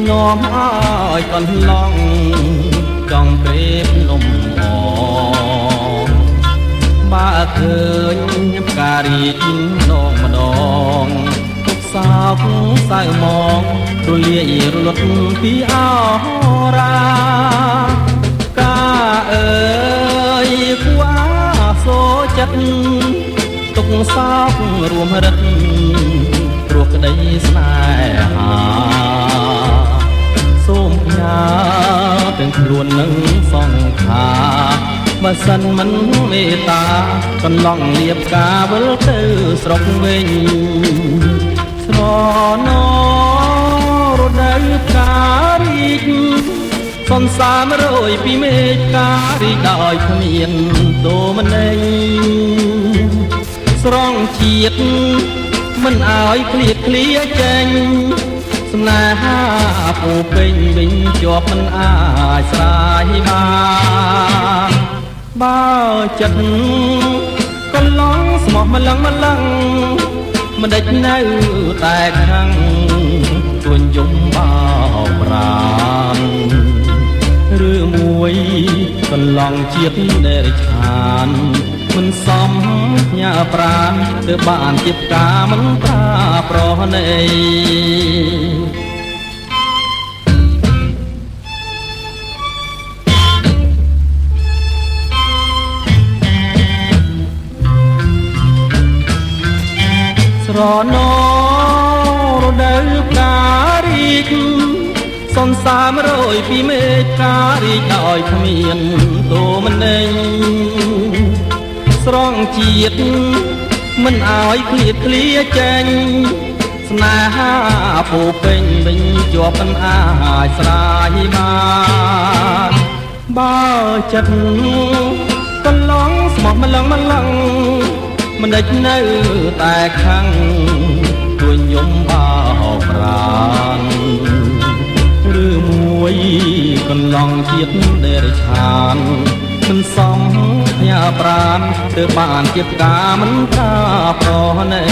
នាំឲ្យកន្លងចង់ព្រេបលំអបើឃើញផ្ការីកម្ដងទុកសោកសៅមងរលាយរលត់ពីអរាកាអើយគួសូចិត្តទុកសោករួមរិទ្ធព្រោះក្តីស្នេហាសូមផ្ញើទាំងខ្លួននឹងសង្ខាបើសិនមិនមេត្តាកន្លងលៀបការវិលទៅស្រុកវិញស្រណរដូវផ្ការីកសន្សាររយពីមេឃការីកដោយគ្មានទោមន័យស្រង់ជាតិមិនឲ្យឃ្លាតឃ្លាចេញស្នេហាពោពេញវិញជាប់មិនអាចស្រាយបានបើចិត្តកន្លងស្មោះម្លឹងមិនដេចនៅតែខាងទួញយំបោកប្រាណឬមួយកន្លងជាតិដែលរិឆានមិនសមញ៉ាប្រានទើបបានជាផ្កាមិនប្រាប្រណីស្រណរដូវផ្ការីកសន្សាររយពីមេឃការីកដោយគ្មានទោមន័យស្រង់ជាតិមិនឲ្យឃ្លាតឃ្លាចេញស្នេហាពោពេញវិញជាប់មិនអាចស្រាយបានបើចិត្តកន្លងស្មោះម្លឹងមិនដេចនៅតែខាងទួញយំបោកប្រាណឬមួយកន្លងជាតិដែលរិឆានមិនសមញ៉ាប្រានទើបបានជាផ្កាមិនប្រាប្រណី